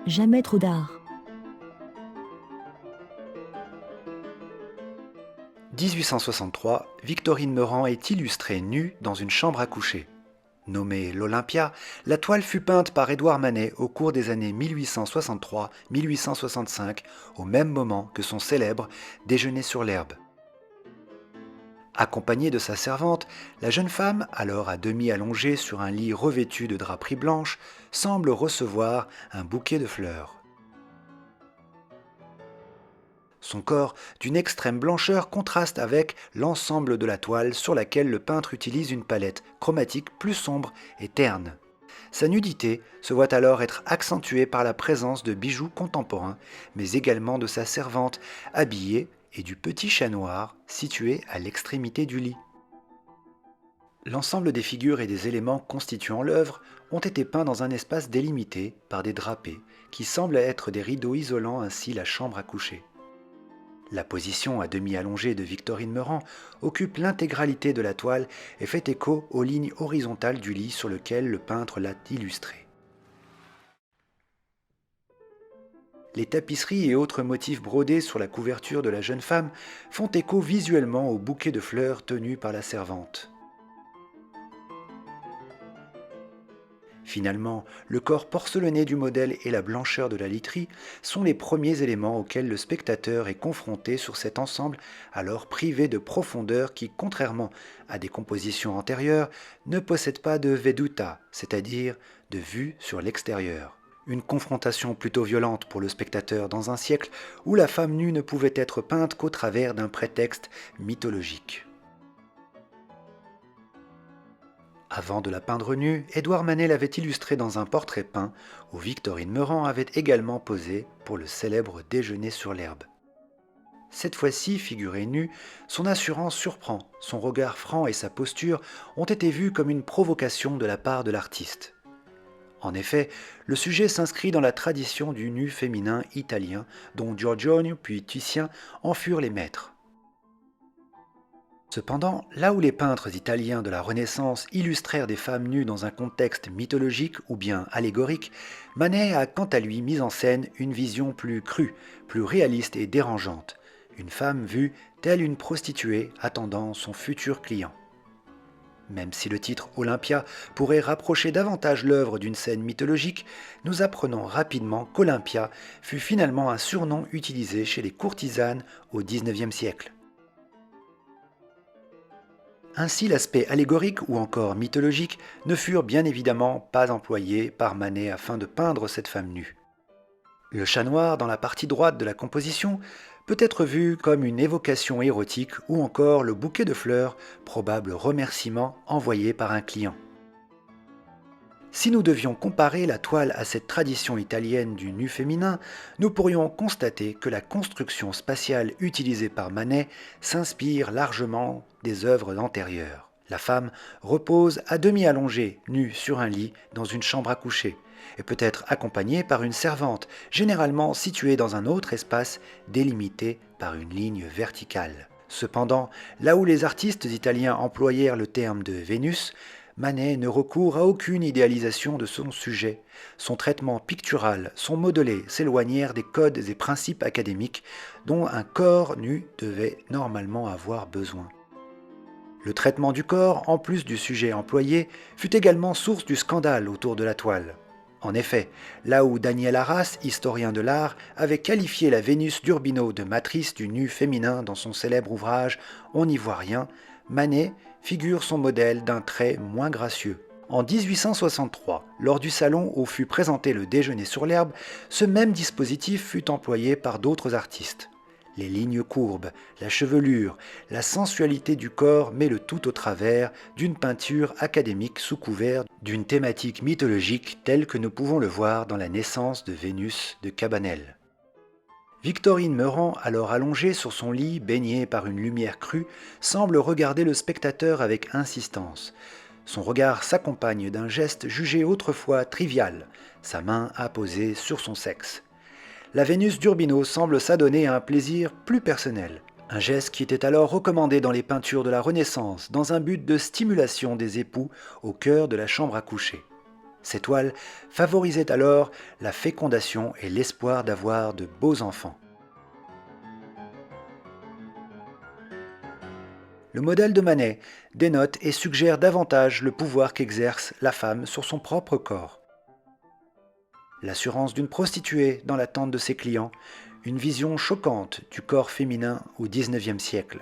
jamais trop d'art. 1863, Victorine Meurent est illustrée nue dans une chambre à coucher. Nommée l'Olympia, la toile fut peinte par Édouard Manet au cours des années 1863-1865, au même moment que son célèbre Déjeuner sur l'herbe. Accompagnée de sa servante, la jeune femme, alors à demi allongée sur un lit revêtu de draperie blanche, semble recevoir un bouquet de fleurs. Son corps, d'une extrême blancheur, contraste avec l'ensemble de la toile sur laquelle le peintre utilise une palette chromatique plus sombre et terne. Sa nudité se voit alors être accentuée par la présence de bijoux contemporains, mais également de sa servante habillée et du petit chat noir situé à l'extrémité du lit. L'ensemble des figures et des éléments constituant l'œuvre ont été peints dans un espace délimité par des drapés qui semblent être des rideaux isolant ainsi la chambre à coucher. La position à demi allongée de Victorine Meurent occupe l'intégralité de la toile et fait écho aux lignes horizontales du lit sur lequel le peintre l'a illustré. Les tapisseries et autres motifs brodés sur la couverture de la jeune femme font écho visuellement au bouquet de fleurs tenu par la servante. Finalement, le corps porcelané du modèle et la blancheur de la literie sont les premiers éléments auxquels le spectateur est confronté sur cet ensemble alors privé de profondeur qui, contrairement à des compositions antérieures, ne possède pas de veduta, c'est-à-dire de vue sur l'extérieur. Une confrontation plutôt violente pour le spectateur dans un siècle où la femme nue ne pouvait être peinte qu'au travers d'un prétexte mythologique. Avant de la peindre nue, Édouard Manet l'avait illustrée dans un portrait peint où Victorine Meurent avait également posé pour le célèbre Déjeuner sur l'herbe. Cette fois-ci, figurée nue, son assurance surprend, son regard franc et sa posture ont été vus comme une provocation de la part de l'artiste. En effet, le sujet s'inscrit dans la tradition du nu féminin italien dont Giorgione puis Titien en furent les maîtres. Cependant, là où les peintres italiens de la Renaissance illustrèrent des femmes nues dans un contexte mythologique ou bien allégorique, Manet a quant à lui mis en scène une vision plus crue, plus réaliste et dérangeante, une femme vue telle une prostituée attendant son futur client. Même si le titre Olympia pourrait rapprocher davantage l'œuvre d'une scène mythologique, nous apprenons rapidement qu'Olympia fut finalement un surnom utilisé chez les courtisanes au XIXe siècle. Ainsi, l'aspect allégorique ou encore mythologique ne furent bien évidemment pas employés par Manet afin de peindre cette femme nue. Le chat noir dans la partie droite de la composition peut être vu comme une évocation érotique ou encore le bouquet de fleurs, probable remerciement envoyé par un client. Si nous devions comparer la toile à cette tradition italienne du nu féminin, nous pourrions constater que la construction spatiale utilisée par Manet s'inspire largement des œuvres antérieures. La femme repose à demi allongée, nue sur un lit dans une chambre à coucher, et peut être accompagnée par une servante, généralement située dans un autre espace délimité par une ligne verticale. Cependant, là où les artistes italiens employèrent le terme de Vénus, Manet ne recourt à aucune idéalisation de son sujet. Son traitement pictural, son modelé s'éloignèrent des codes et principes académiques dont un corps nu devait normalement avoir besoin. Le traitement du corps, en plus du sujet employé, fut également source du scandale autour de la toile. En effet, là où Daniel Arras, historien de l'art, avait qualifié la Vénus d'Urbino de matrice du nu féminin dans son célèbre ouvrage On n'y voit rien, Manet figure son modèle d'un trait moins gracieux. En 1863, lors du salon où fut présenté le Déjeuner sur l'herbe, ce même dispositif fut employé par d'autres artistes. Les lignes courbes, la chevelure, la sensualité du corps met le tout au travers d'une peinture académique sous couvert d'une thématique mythologique telle que nous pouvons le voir dans la naissance de Vénus de Cabanel. Victorine Meurent, alors allongée sur son lit baignée par une lumière crue, semble regarder le spectateur avec insistance. Son regard s'accompagne d'un geste jugé autrefois trivial, sa main apposée sur son sexe. La Vénus d'Urbino semble s'adonner à un plaisir plus personnel, un geste qui était alors recommandé dans les peintures de la Renaissance dans un but de stimulation des époux au cœur de la chambre à coucher. Ces toiles favorisaient alors la fécondation et l'espoir d'avoir de beaux enfants. Le modèle de Manet dénote et suggère davantage le pouvoir qu'exerce la femme sur son propre corps. L'assurance d'une prostituée dans l'attente de ses clients, une vision choquante du corps féminin au XIXe siècle.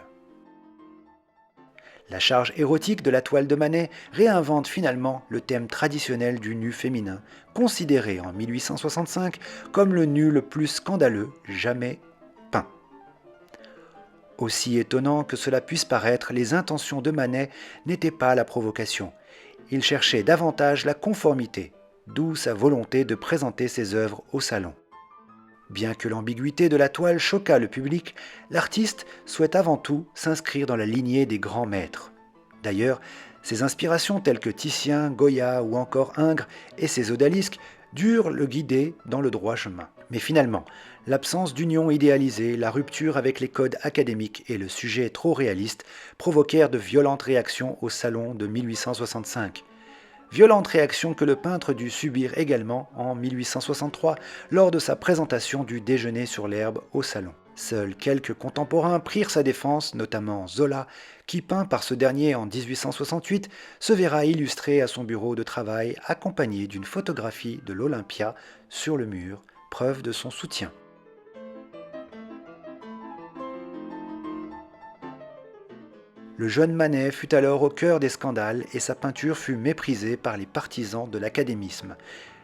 La charge érotique de la toile de Manet réinvente finalement le thème traditionnel du nu féminin, considéré en 1865 comme le nu le plus scandaleux jamais peint. Aussi étonnant que cela puisse paraître, les intentions de Manet n'étaient pas la provocation. Il cherchait davantage la conformité, d'où sa volonté de présenter ses œuvres au salon. Bien que l'ambiguïté de la toile choquât le public, l'artiste souhaite avant tout s'inscrire dans la lignée des grands maîtres. D'ailleurs, ses inspirations telles que Titien, Goya ou encore Ingres et ses odalisques durent le guider dans le droit chemin. Mais finalement, l'absence d'union idéalisée, la rupture avec les codes académiques et le sujet trop réaliste provoquèrent de violentes réactions au salon de 1865. Violentes réactions que le peintre dut subir également en 1863 lors de sa présentation du Déjeuner sur l'herbe au salon. Seuls quelques contemporains prirent sa défense, notamment Zola, qui, peint par ce dernier en 1868, se verra illustré à son bureau de travail accompagné d'une photographie de l'Olympia sur le mur, preuve de son soutien. Le jeune Manet fut alors au cœur des scandales et sa peinture fut méprisée par les partisans de l'académisme.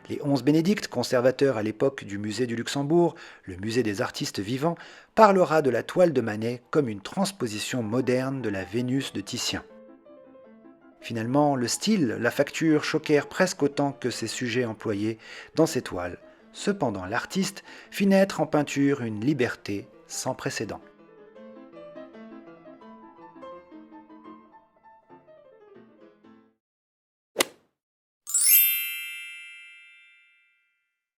Les 11 bénédictes, conservateurs à l'époque du musée du Luxembourg, le musée des artistes vivants, parlera de la toile de Manet comme une transposition moderne de la Vénus de Titien. Finalement, le style, la facture choquèrent presque autant que ces sujets employés dans ces toiles. Cependant, l'artiste fit naître en peinture une liberté sans précédent.